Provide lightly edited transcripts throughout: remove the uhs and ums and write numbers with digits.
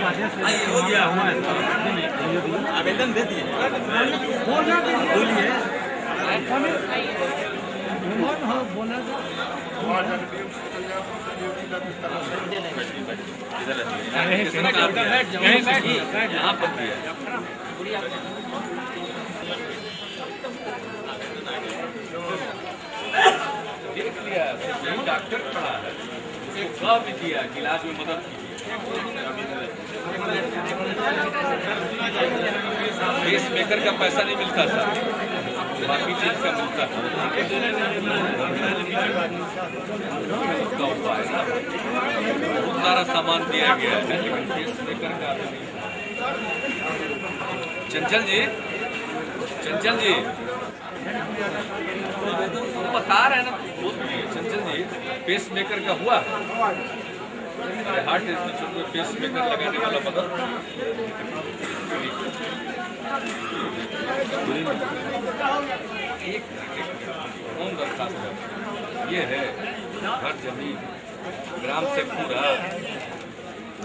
हो गया आवेदन दे दिए बोलिए यहाँ पर भी है देख लिया डॉक्टर खड़ा है उसको कह भी दिया कि इलाज में मदद पेस मेकर का पैसा नहीं मिलता था बाकी चीज का मिलता था उसका उपाय बहुत सारा सामान दिया गया है लेकिन पेस मेकर का चंचल जी हम बता रहे हैं ना चंचल जी पेस मेकर का हुआ हार्ट स्टेशन में पेस मेकर लगाने वाला मदद एक कौन दरखास्त है ये है घर जमीन ग्राम से पूरा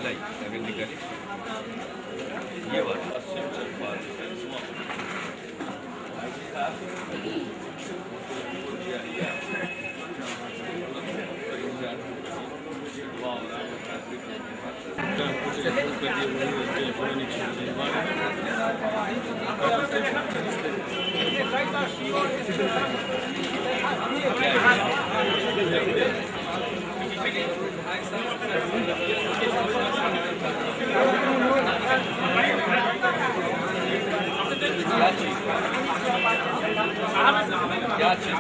लाई अगर निकाली ये बात क्या चीज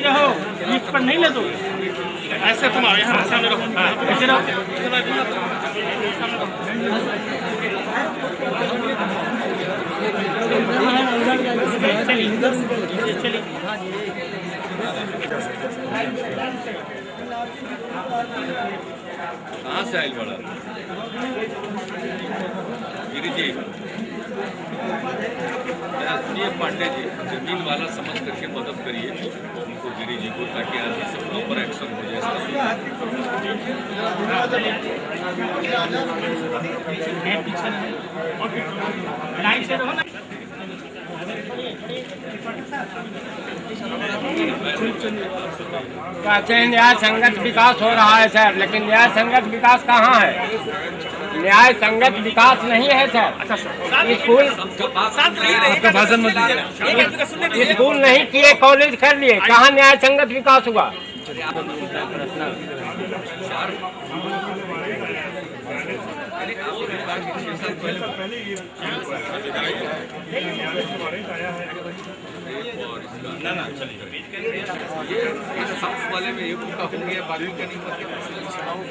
रहो लिफ्ट पर नहीं ले दो ऐसे तुम आओ यहाँ सामने रहो ऐसे रहो चलिए कहाँ से आयल बड़ा गिरी जी सुनिए पांडे जी जमीन वाला समझ करके मदद करिए उनको गिरी जी को ताकि आदमी से प्रॉपर एक्शन हो जाए कहते हैं न्याय संगत विकास हो रहा है सर, लेकिन न्याय संगत विकास कहाँ है? न्याय संगत विकास नहीं है सर। स्कूल नहीं किए, कॉलेज कर लिए, कहाँ न्याय संगत विकास हुआ? ना चलिए ये साउथ वाले में एक का हो गया बाकी का नहीं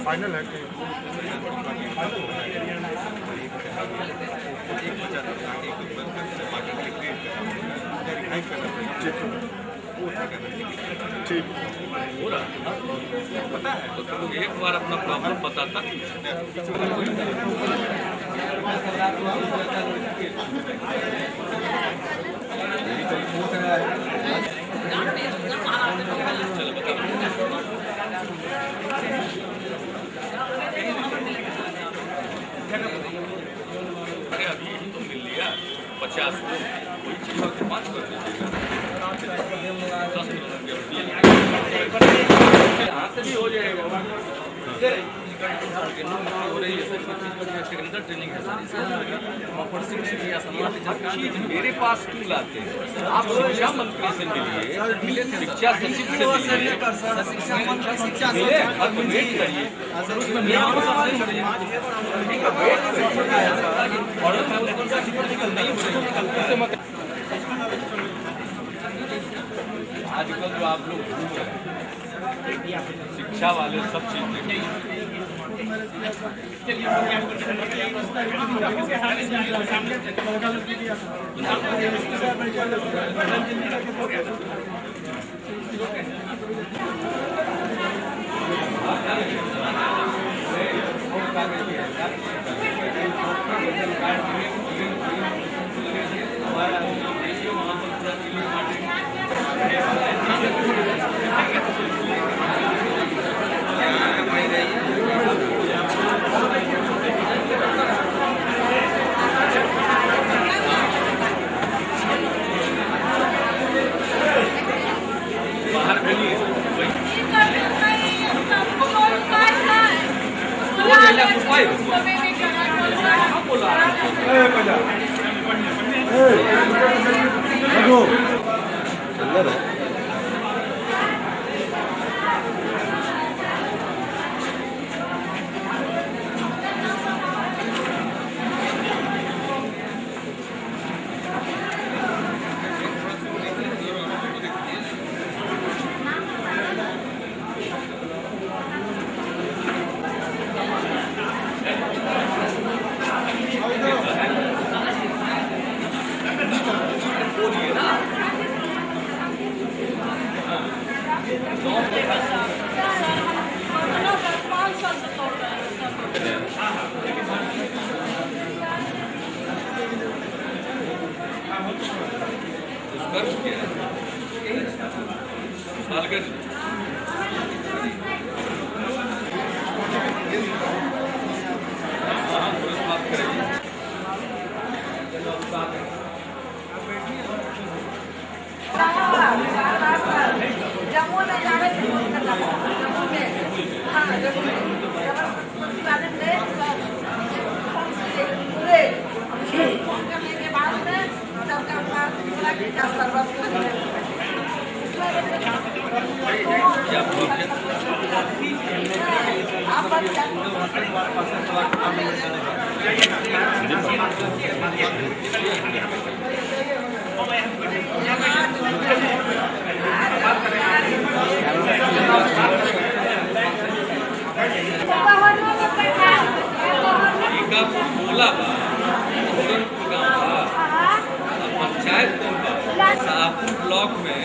फाइनल है ठीक हो रहा पता है तो तुम एक बार अपना प्रॉब्लम बताता चलो बता अरे अभी यही तो मिल लिया 50 कोई चीज और 5 कर दीजिएगा यहाँ से भी हो जाएगा हो रही है टेक्निकल ट्रेनिंग है चीज मेरे पास क्यों लाते हैं? आप शिक्षा मंत्री से मिलिए, शिक्षा सचिव से मिलिए, वेट करिए आजकल जो आप लोग शिक्षा वाले सब चीज शाहपुर ब्लॉक में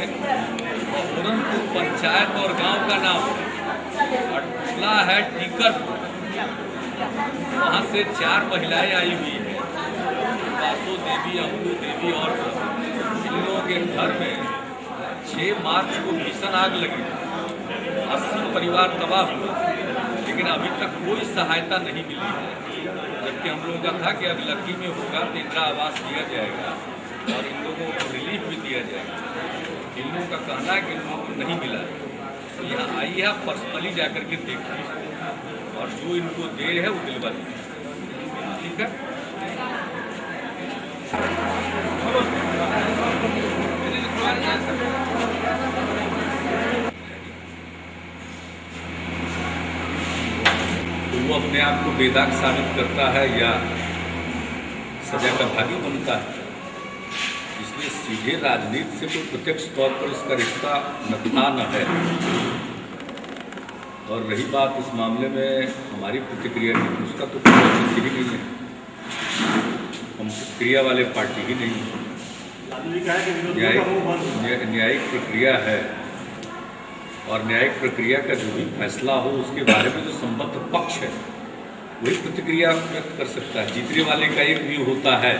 पूरनपुर पंचायत और गांव का नाम और टोला है टीकरपुर। वहाँ से 4 महिलाएं आई हुई है, बासो देवी, अम्बू देवी और इन लोगों के घर में 6 मार्च को भीषण आग लगी, 80 परिवार तबाह हुआ, लेकिन अभी तक कोई सहायता नहीं मिली है। जबकि हम लोगों का था कि अब लक्की में होगा तो इंदिरा आवास दिया जाएगा और इन लोगों को रिलीफ भी दिया जाएगा। इन लोगों का कहना है कि इन लोगों को नहीं मिला, तो यहाँ आई है, पर्सनली जाकर के देखिए और जो इनको दे है वो दिलवा दीजिए, ठीक है। तो वो अपने आप को बेदाग साबित करता है या सजा का भागी बनता है। इसलिए सीधे राजनीति से तो प्रत्यक्ष तौर पर इसका रिश्ता न था न है। और रही बात इस मामले में हमारी प्रतिक्रिया की, उसका तो कोई औचित्य ही नहीं है। हम प्रतिक्रिया वाले पार्टी ही नहीं है। न्यायिक प्रक्रिया है और न्यायिक प्रक्रिया का जो भी फैसला हो उसके बारे में जो संबद्ध पक्ष है वही प्रतिक्रिया व्यक्त कर सकता है। जीतने वाले का एक व्यू होता है,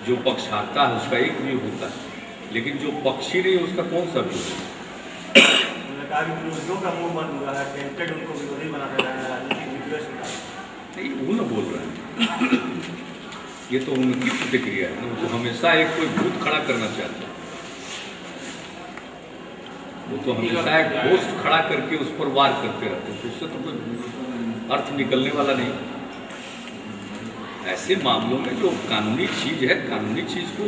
जो पक्ष हारता है उसका एक व्यू होता है, लेकिन जो पक्षी नहीं उसका कौन सा व्यू है। नहीं, वो न बोल रहे हैं, ये तो उनकी प्रतिक्रिया है। वो तो हमेशा एक कोई भूत खड़ा करना चाहते हैं, वो तो हमेशा एक पोस्ट खड़ा करके उस पर वार करते रहते हैं, तो उससे तो कोई अर्थ निकलने वाला नहीं। ऐसे मामलों में जो कानूनी चीज है, कानूनी चीज को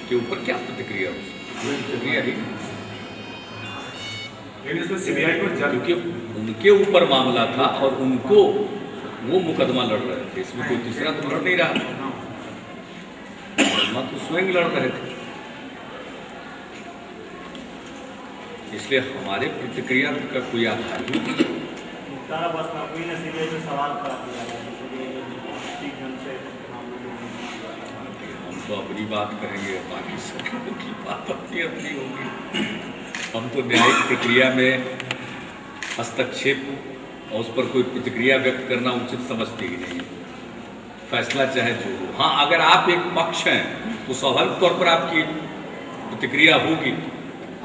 के ऊपर क्या प्रतिक्रिया हो सकती है? प्रतिक्रिया ही क्योंकि उनके ऊपर मामला था और उनको वो मुकदमा लड़ रहे थे, इसमें कोई तीसरा तो लड़ नहीं रहा, मुकदमा तो स्वयं लड़ रहे थे। इसलिए हमारे प्रतिक्रिया का कोई आधार नहीं। कारावास में कोई ने सीबीआई पे सवाल करा दिया है, इसलिए ठीक ढंग से मामले में हम तो अपनी बात करेंगे, बाकी सब की बात अपनी होगी। हम तो न्यायिक प्रक्रिया में हस्तक्षेप और उस पर कोई प्रतिक्रिया व्यक्त करना उचित समझते ही नहीं है। फैसला चाहे जो हो। हाँ, अगर आप एक पक्ष हैं तो स्वाभाविक तौर पर आपकी प्रतिक्रिया होगी,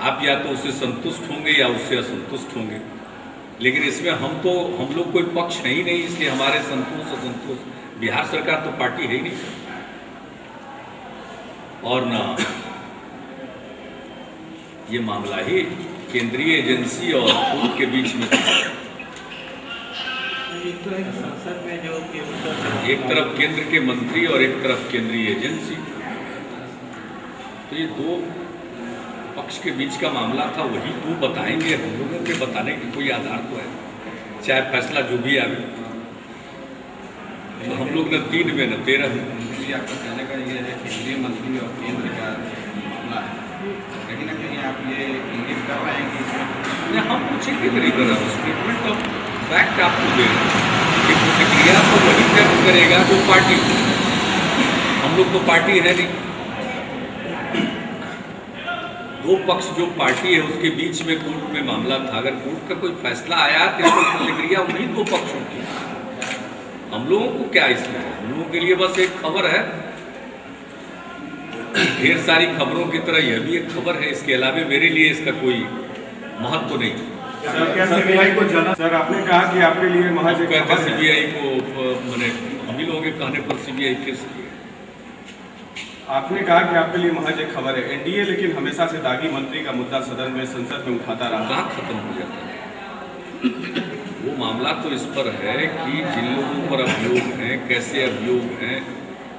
आप या तो उससे संतुष्ट होंगे या उससे असंतुष्ट होंगे। लेकिन इसमें हम लोग कोई पक्ष है ही नहीं, इसलिए हमारे संतोष असंतोष, बिहार सरकार तो पार्टी है ही नहीं और ना ये मामला ही केंद्रीय एजेंसी और कोर्ट के बीच में। संसद में जो एक तरफ केंद्र के मंत्री और एक तरफ केंद्रीय एजेंसी, तो ये दो पक्ष के बीच का मामला था, वही तो बताएंगे। हम लोगों के बताने की कोई आधार तो है, चाहे फैसला जो भी आए। तो हम लोग न 3 में न 13 में। आपका कहने का ये है केंद्रीय मंत्री और केंद्र का मामला है, कहीं ना कहीं आप ये इंगित कर रहे हैं कि इसमें हम कुछ ही नहीं कर रहे, स्टेटमेंट ऑफ फैक्ट आपको दे रहे हैं कि प्रतिक्रिया तो वही व्यक्त करेगा जो पार्टी। हम लोग तो पार्टी है नहीं, दो पक्ष जो पार्टी है उसके बीच में कोर्ट में मामला था। अगर कोर्ट का कोई फैसला आया तो इसको प्रतिक्रिया उन्हीं दो पक्षों की। हम लोगों को क्या इसमें है, हम लोगों के लिए बस एक खबर है, ढेर सारी खबरों की तरह यह भी एक खबर है। इसके अलावा मेरे लिए इसका कोई महत्व तो नहीं। सीबीआई को जाना सर, आपने कहा कि आपके लिए महज एक खबर है। सीबीआई को मैंने हम ही लोगों के कहने पर सीबीआई केस किया। आपने कहा कि आपके लिए महज एक खबर है। एनडीए लेकिन हमेशा से दागी मंत्री का मुद्दा सदन में संसद में उठाता रहा। कहाँ खत्म हो जाता है वो मामला? तो इस पर है कि जिन लोगों पर अभियोग हैं, कैसे अभियोग हैं,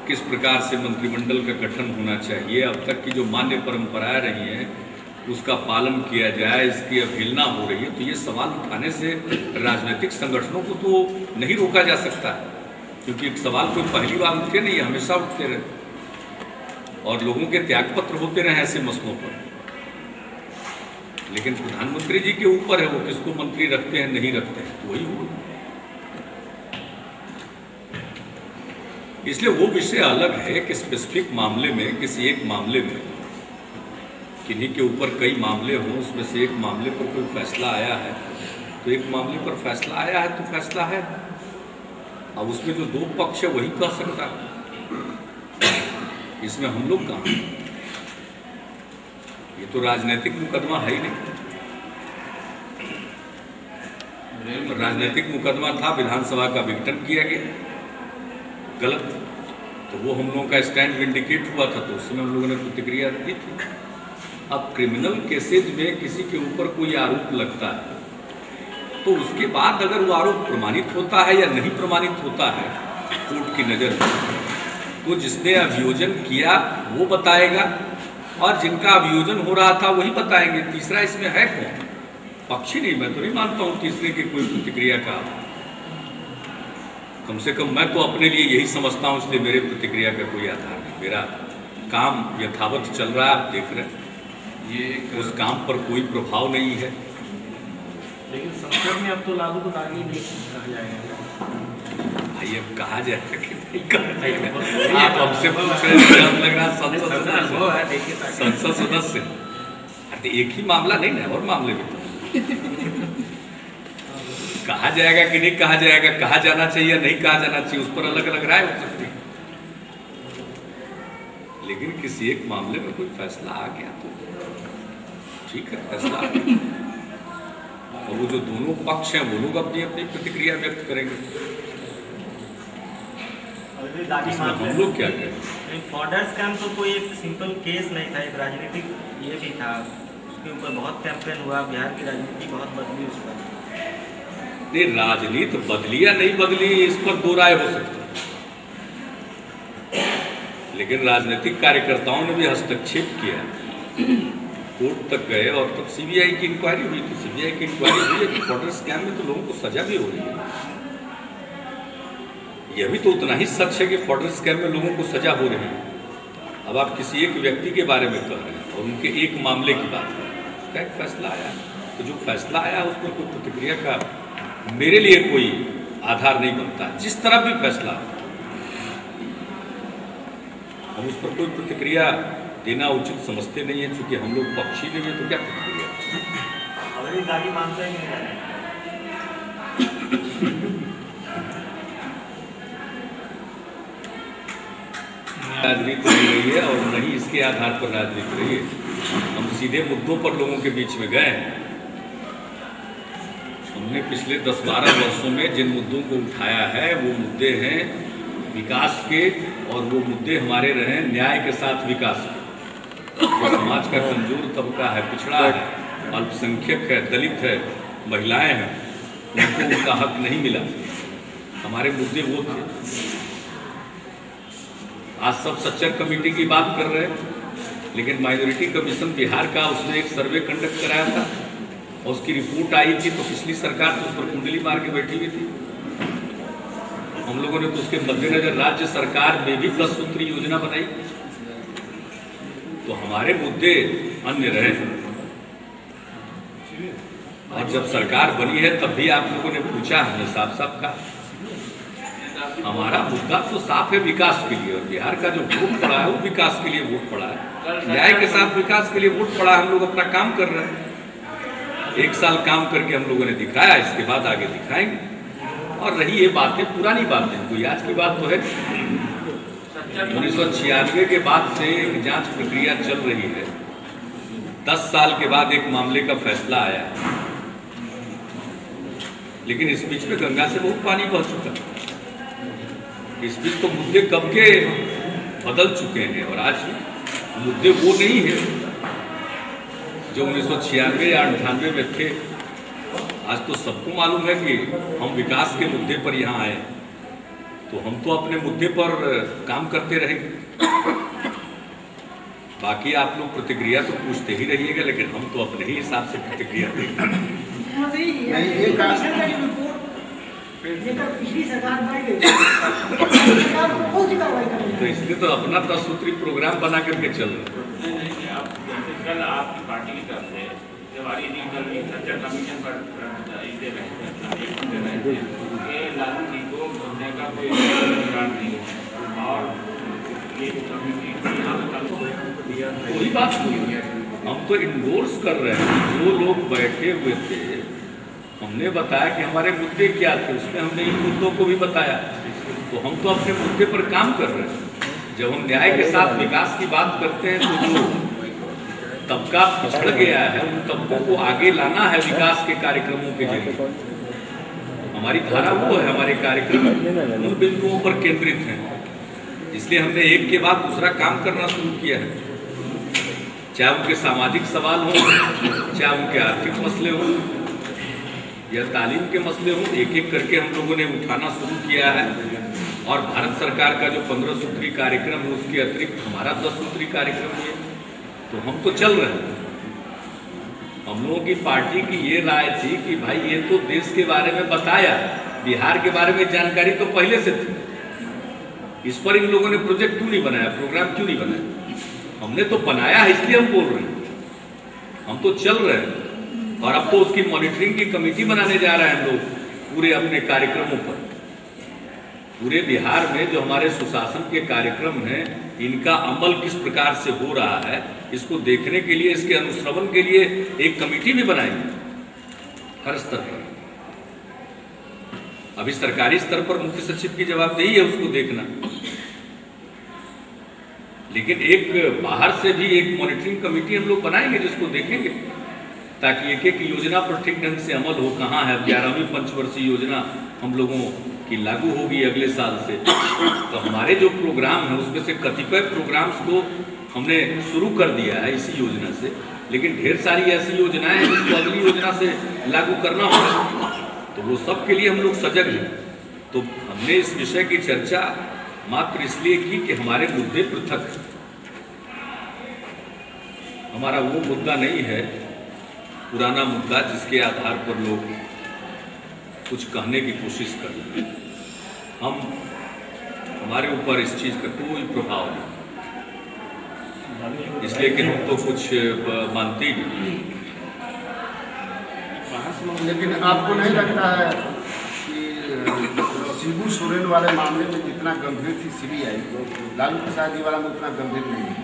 किस प्रकार से मंत्रिमंडल का गठन होना चाहिए, अब तक की जो मान्य परंपराएं रही हैं उसका पालन किया जाए, इसकी अवहेलना हो रही है। तो ये सवाल उठाने से राजनीतिक संगठनों को तो नहीं रोका जा सकता, क्योंकि एक सवाल कोई पहली बार उठते नहीं, हमेशा उठते रहे और लोगों के त्यागपत्र होते रहे ऐसे मसलों पर। लेकिन प्रधानमंत्री जी के ऊपर है वो किसको मंत्री रखते हैं नहीं रखते हैं, तो वही हो। इसलिए वो विषय अलग है कि स्पेसिफिक मामले में, किसी एक मामले में, किन्हीं के ऊपर कई मामले हों, उसमें से एक मामले पर कोई फैसला आया है तो एक मामले पर फैसला आया है तो फैसला है। अब उसमें जो दो पक्ष है वही कह सकता है, इसमें हम लोग कहाँ। ये तो राजनीतिक मुकदमा है ही नहीं। राजनीतिक मुकदमा था, विधानसभा का विघटन किया गया गलत, तो वो हम लोगों का स्टैंड विंडिकेट हुआ था, तो उसमें हम लोगों ने प्रतिक्रिया दी थी। अब क्रिमिनल केसेज में किसी के ऊपर कोई आरोप लगता है तो उसके बाद अगर वो आरोप प्रमाणित होता है या नहीं प्रमाणित होता है कोर्ट की नज़र में, तो जिसने अभियोजन किया वो बताएगा और जिनका अभियोजन हो रहा था वही बताएंगे। तीसरा इसमें है कौन? पक्षी नहीं, मैं तो नहीं मानता हूँ तीसरे की कोई प्रतिक्रिया का। कम से कम मैं तो अपने लिए यही समझता हूँ, इसलिए मेरे प्रतिक्रिया का कोई आधार नहीं। मेरा काम यथावत चल रहा है, आप देख रहे हैं, ये उस काम पर कोई प्रभाव नहीं है। लेकिन संसद में अब तो लागू तो दागी नहीं कहा जाएगा। भाई अब कहा जाएगा कि नहीं कहा जाएगा? आप हमसे पूछ रहे हैं, लग रहा संसद सदस्य। अरे एक ही मामला नहीं ना, और मामले में कहा जाएगा कि नहीं कहा जाएगा, कहा जाना चाहिए नहीं कहा जाना चाहिए, उस पर अलग अलग राय हो सकती है। लेकिन किसी एक मामले में कोई फैसला आ गया तो ठीक है, फैसला आ गया। और वो जो दोनों पक्ष हैं वो लोग अपनी अपनी प्रतिक्रिया व्यक्त करेंगे। हम लोग क्या करें? फॉर्डर स्कैम तो कोई एक सिंपल केस नहीं था, एक राजनीतिक ये भी था, उसके ऊपर बहुत कैंपेन हुआ, बिहार की राजनीति बहुत बदली उस पर। नहीं, राजनीति बदली या नहीं बदली इस पर दो राय हो सकती है, लेकिन राजनीतिक कार्यकर्ताओं ने भी हस्तक्षेप किया, कोर्ट तक गए और तब सीबीआई की इंक्वायरी हुई। तो सीबीआई की इंक्वायरी हुई है कि फॉर्डर स्कैम में तो लोगों को सजा भी हो रही है। यह भी तो उतना ही सच है कि फॉर्डर स्कैम में लोगों को सजा हो रही है। अब आप किसी एक व्यक्ति के बारे में कह रहे हैं और उनके एक मामले की बात कर रहे हैं, उसका एक फैसला आया, तो जो फैसला आया उस पर कोई प्रतिक्रिया का मेरे लिए कोई आधार नहीं बनता। जिस तरह भी फैसला हम उस पर कोई प्रतिक्रिया देना उचित समझते नहीं है, क्योंकि हम लोग पक्षी नहीं है, तो क्या प्रतिक्रिया। राजनीति नहीं रही है और न ही इसके आधार पर राजनीति रही है। हम सीधे मुद्दों पर लोगों के बीच में गए। हमने पिछले 10-12 वर्षों में जिन मुद्दों को उठाया है वो मुद्दे हैं विकास के, और वो मुद्दे हमारे रहे न्याय के साथ विकास के। जो समाज का कमजोर तबका है, पिछड़ा है, अल्पसंख्यक है, दलित है, महिलाएं हैं, उनको उनका हक नहीं मिला, हमारे मुद्दे वो थे। आज सब सच्चर कमेटी की बात कर रहे हैं, लेकिन माइनॉरिटी कमीशन बिहार का उसने एक सर्वे कंडक्ट कराया था और उसकी रिपोर्ट आई थी, तो पिछली सरकार तो उस पर कुंडली मार के बैठी हुई थी। हम लोगों ने तो उसके मद्देनजर राज्य सरकार में भी 10 सूत्री योजना बनाई। तो हमारे मुद्दे अन्य रहे, और जब सरकार बनी है तब भी आप लोगों ने पूछा, हमने साफ साफ कहा हमारा मुद्दा तो साफ है विकास के लिए, और बिहार का जो वोट पड़ा है वो विकास के लिए वोट पड़ा है, न्याय के साथ विकास के लिए वोट पड़ा है। हम लोग अपना काम कर रहे हैं, 1 साल काम करके हम लोगों ने दिखाया, इसके बाद आगे दिखाएंगे। और रही ये बातें पुरानी बातें, कोई आज की बात तो है 1996 के बाद से एक जांच प्रक्रिया चल रही है। 10 साल के बाद एक मामले का फैसला आया, लेकिन इस बीच में गंगा से बहुत पानी बह चुका। इस बीच तो मुद्दे कब के बदल चुके हैं, और आज मुद्दे वो नहीं है जो 1996 या 98 में थे। आज तो सबको मालूम है कि हम विकास के मुद्दे पर यहाँ आए, तो हम तो अपने मुद्दे पर काम करते रहेंगे। बाकी आप लोग प्रतिक्रिया तो पूछते ही रहिएगा, लेकिन हम तो अपने ही हिसाब से प्रतिक्रिया देंगे। तो इसलिए तो अपना 10 सूत्री प्रोग्राम बना करके चल रहे हैं। कल आपकी पार्टी की तरफ से जब कमीशन पर लागू जी को भरने का कोई कारण नहीं है, और ये कोई बात नहीं है, हम तो इंडोर्स कर रहे हैं। जो लोग बैठे हुए थे, हमने बताया कि हमारे मुद्दे क्या थे, उसमें हमने इन मुद्दों को भी बताया। तो हम तो अपने मुद्दे पर काम कर रहे हैं। जब हम न्याय के साथ विकास की बात करते हैं, तो जो तबका पिछड़ गया है उन तबकों को आगे लाना है विकास के कार्यक्रमों के जरिए। हमारी धारा वो है, हमारे कार्यक्रम उन बिंदुओं पर केंद्रित हैं। इसलिए हमने एक के बाद दूसरा काम करना शुरू किया है, चाहे उनके सामाजिक सवाल हो, चाहे उनके आर्थिक मसले हो या तालीम के मसले हो, एक एक करके हम लोगों ने उठाना शुरू किया है। और भारत सरकार का जो 15 सूत्री कार्यक्रम है, उसके अतिरिक्त हमारा 10 सूत्री कार्यक्रम है। तो हम तो चल रहे हैं। हम लोगों की पार्टी की ये राय थी कि भाई ये तो देश के बारे में बताया, बिहार के बारे में जानकारी तो पहले से थी, इस पर इन लोगों ने प्रोजेक्ट क्यों नहीं बनाया, प्रोग्राम क्यों नहीं बनाया। हमने तो बनाया है, इसलिए हम बोल रहे हैं। हम तो चल रहे हैं, और अब तो उसकी मॉनिटरिंग की कमेटी बनाने जा रहे हैं हम लोग पूरे अपने कार्यक्रमों पर। पूरे बिहार में जो हमारे सुशासन के कार्यक्रम हैं, इनका अमल किस प्रकार से हो रहा है, इसको देखने के लिए, इसके अनुश्रवण के लिए एक कमेटी भी बनाएंगे हर स्तर पर। अभी सरकारी स्तर पर मुख्य सचिव की जवाबदेही है उसको देखना, लेकिन एक बाहर से भी एक मॉनिटरिंग कमेटी हम लोग बनाएंगे जिसको देखेंगे, ताकि एक एक योजना पर ठीक ढंग से अमल हो। कहाँ है 11वीं पंचवर्षीय योजना हम लोगों की लागू होगी अगले साल से, तो हमारे जो प्रोग्राम है उसमें से कतिपय प्रोग्राम्स को हमने शुरू कर दिया है इसी योजना से, लेकिन ढेर सारी ऐसी योजनाएं हैं जिसको अगली योजना से लागू करना होगा। तो वो सब के लिए हम लोग सजग हैं। तो हमने इस विषय की चर्चा मात्र इसलिए की कि हमारे मुद्दे पृथक हैं। हमारा वो मुद्दा नहीं है पुराना मुद्दा जिसके आधार पर लोग कुछ कहने की कोशिश कर रहे हैं। हमारे ऊपर इस चीज़ का कोई प्रभाव नहीं, इसलिए कि हम तो कुछ मानते ही नहीं। बाहर लेकिन आपको नहीं लगता है कि शिबू सोरेन वाले मामले में जितना गंभीर थी सीबीआई, लालू प्रसाद जी वाला में उतना गंभीर नहीं है?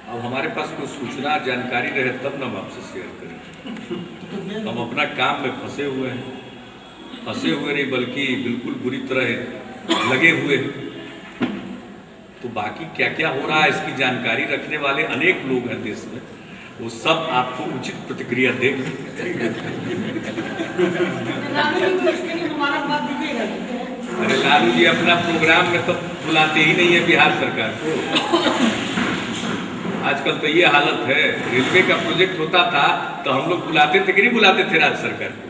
अब हमारे पास कोई सूचना जानकारी रहे तब ना हम आपसे शेयर करें। हम अपना काम में फंसे हुए हैं, फंसे हुए नहीं बल्कि बिल्कुल बुरी तरह लगे हुए हैं। तो बाकी क्या क्या हो रहा है इसकी जानकारी रखने वाले अनेक लोग हैं देश में, वो सब आपको उचित प्रतिक्रिया देंगे। अरे लालू जी अपना प्रोग्राम में तो बुलाते ही नहीं है बिहार सरकार को। आजकल तो ये हालत है, रेलवे का प्रोजेक्ट होता था तो हम लोग बुलाते थे कि नहीं बुलाते थे राज्य सरकार को?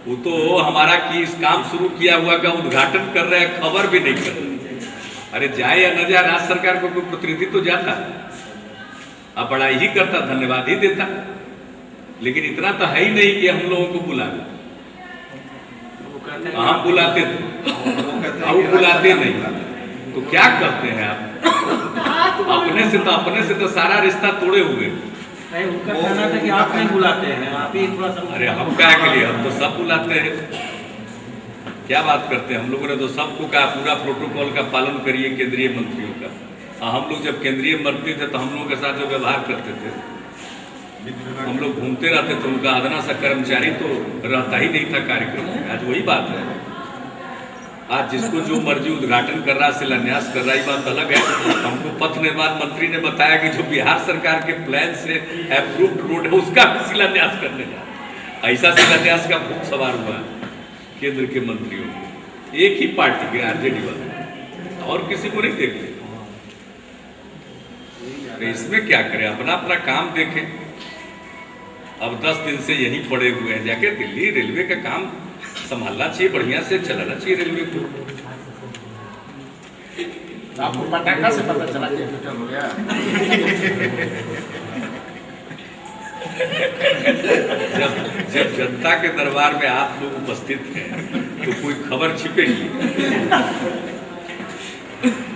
वो तो हमारा कि इस काम शुरू किया हुआ का उद्घाटन कर रहे हैं, खबर भी नहीं कर रहे। अरे जाए या न जाए राज्य सरकार को कोई प्रतिनिधि तो जाता, अब बड़ाई ही करता, धन्यवाद ही देता, लेकिन इतना तो है ही नहीं कि हम लोगों को बुला ले। हम बुलाते थे, अब बुलाते नहीं, तो क्या करते हैं आप? अपने से तो सारा रिश्ता तोड़े हुए। उनका कहना था कि आप नहीं बुलाते हैं, आप ही थोड़ा सा। अरे हम क्या के लिए, हम तो सब बुलाते हैं। क्या बात करते हैं, हम लोगों ने तो सबको कहा पूरा प्रोटोकॉल का पालन करिए केंद्रीय मंत्रियों का। हम लोग जब केंद्रीय मंत्री थे तो हम लोगों के साथ जो व्यवहार करते थे, हम लोग घूमते रहते थे, उनका आदना सा कर्मचारी तो रहता ही नहीं था कार्यक्रम में। आज वही बात है, आज जिसको जो मर्जी उद्घाटन कर रहा, शिलान्यास कर रहा, ये बात अलग है। हमको पथ निर्माण मंत्री ने बताया कि जो बिहार सरकार के प्लान से अप्रूव्ड रोड है उसका शिलान्यास करने जा, ऐसा शिलान्यास का भूत सवार हुआ है केंद्र के मंत्रियों को, एक ही पार्टी के आरजेडी वाले, और किसी को नहीं देखते। तो इसमें क्या करें, अपना अपना काम देखें। अब 10 दिन से यहीं पड़े हुए हैं, जाके दिल्ली रेलवे का काम संभालना चाहिए, बढ़िया से चलाना चाहिए रेलवे को। आपको पटाखा से पता चला कि ट्विटर हो गया? जब जनता के दरबार में आप लोग उपस्थित हैं तो कोई खबर छिपेगी?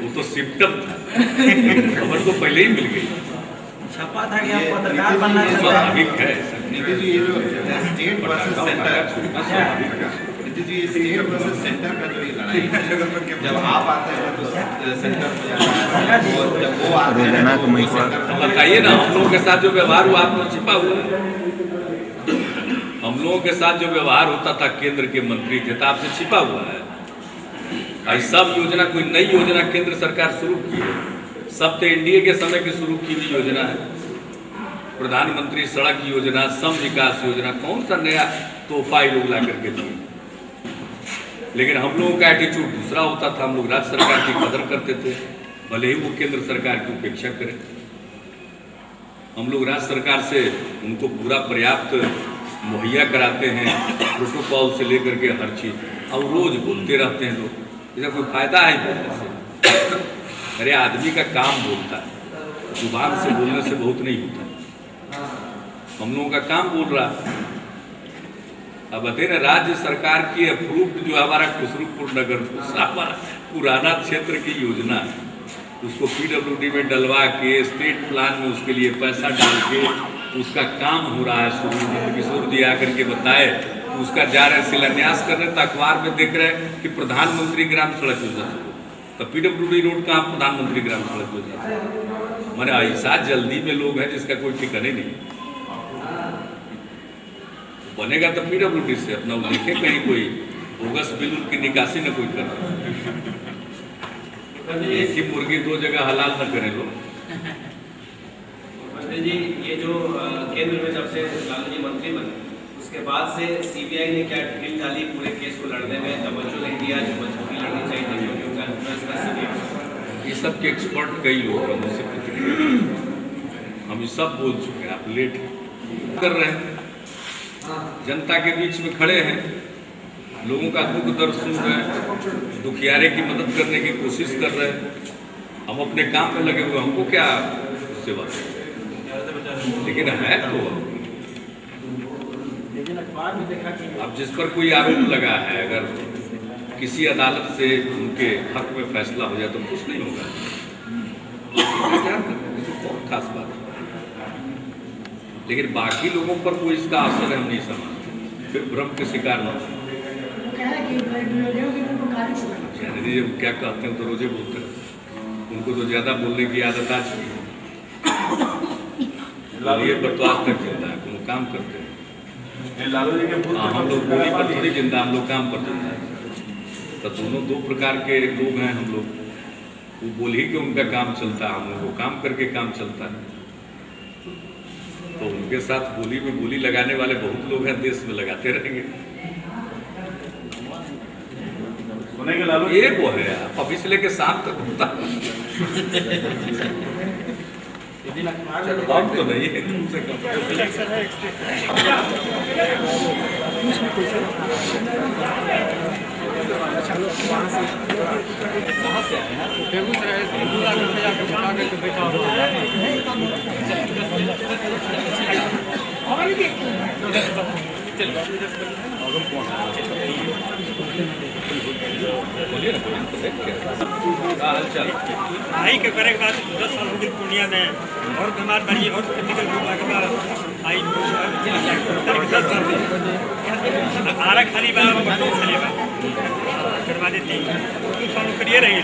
वो तो सिम्टम था, खबर तो पहले ही मिल गई। छपा था कि आप पत्रकार बनना स्वाभाविक है। नीतीश जी, ये जो state versus centre, Nitish ji state versus centre का जो ये लड़ाई है, जब आप आते हैं तो सेंटर में जाता है, और जब वो आते हैं तो सेंटर तो बताइए ना, हम लोगों के साथ जो व्यवहार हुआ आप लोग छिपा हुआ है। हम लोगों के साथ जो व्यवहार होता था केंद्र के मंत्री थे तो आपसे छिपा हुआ है। आज सब योजना, कोई नई योजना केंद्र सरकार शुरू की है, सब तो एनडीए के समय की शुरू की हुई योजना है। प्रधानमंत्री सड़क योजना, सम विकास योजना, कौन सा नया तोहफा लोग ला करके दिए? लेकिन हम लोगों का एटीट्यूड दूसरा होता था, हम लोग राज्य सरकार की कदर करते थे, भले ही वो केंद्र सरकार की उपेक्षा करें। हम लोग राज्य सरकार से उनको पूरा पर्याप्त मुहैया कराते हैं, प्रोटोकॉल से लेकर के हर चीज़। और रोज बोलते रहते हैं लोग, इसका कोई फायदा है बोलने से? अरे आदमी का काम बोलता है, जुबान से बोलने से बहुत नहीं होता। हम लोगों का काम बोल रहा है। अब बताइए ना, राज्य सरकार की अप्रूव्ड जो हमारा खुसरूपुर नगर, दूसरा हमारा पुराना क्षेत्र की योजना है, उसको पीडब्ल्यूडी में डलवा के स्टेट प्लान में उसके लिए पैसा डाल के उसका काम हो रहा है शुरू। किशोर जी आकर के बताए, उसका जा रहे शिलान्यास करने, तो अखबार में देख रहे हैं कि प्रधानमंत्री ग्राम सड़क योजना शुरू। तो पीडब्ल्यूडी रोड कहाँ प्रधानमंत्री ग्राम सड़क योजना? मैंने ऐसा जल्दी में लोग हैं जिसका कोई ठिकाने नहीं। बनेगा तो पीडब्ल्यूडी से, अपना वो देखे कहीं कोई बोगस बिल की निकासी न कोई करे। एक ही मुर्गी 2 जगह हलाल न करें लोग। जी, ये जो केंद्र में जब से लालू जी मंत्री बने उसके बाद से सीबीआई ने क्या ढील डाली पूरे केस को लड़ने में, तवज्जो नहीं दिया जो मजबूरी लड़नी चाहिए थी, क्योंकि उनका सीबीआई ये सब के एक्सपर्ट कई लोग हैं, मुझसे हम ये सब बोल चुके हैं, आप लेट कर रहे हैं। जनता के बीच में खड़े हैं, लोगों का दुख दर्द सुन रहे हैं, दुखियारे की मदद करने की कोशिश कर रहे हैं। हम अपने काम में लगे हुए, हमको क्या उससे बात, लेकिन है तो अब जिस पर कोई आरोप लगा है, अगर किसी अदालत से उनके हक में फैसला हो जाए तो कुछ नहीं होगा। बहुत खास बात है। लेकिन बाकी लोगों पर कोई इसका असर हम नहीं समझ, फिर भ्रम के शिकार न हो। जी क्या कहते हैं तो रोजे बोलते हैं, उनको तो ज़्यादा बोलने की आदत आ चुकी है। ये पर तो आज तक जिंदा है, वो काम करते हैं। लालू जी के हाँ, हम लोग बोली पर थोड़ी जिंदा, हम लोग काम पर जिंदा है। तो दोनों दो प्रकार के लोग हैं हम लोग। वो बोल ही के उनका काम चलता है, हम लोग को काम करके काम चलता है। तो उनके साथ बोली में बोली लगाने वाले बहुत लोग हैं, देश में लगाते रहेंगे। सुनेंगे लालू ये वो है अभी से लेके शाम तक होता है। हम तो नहीं है कम से कम। कहाँ से आए हैं? बोलिए ना, आई के करे के बाद 10 साल हो गए पूर्णिया में और बीमार पड़ी और मेडिकल हुआ के बाद आई 10 साल आरा खाली बा बटो खाली बा करवा देती 2 साल करिए रही है।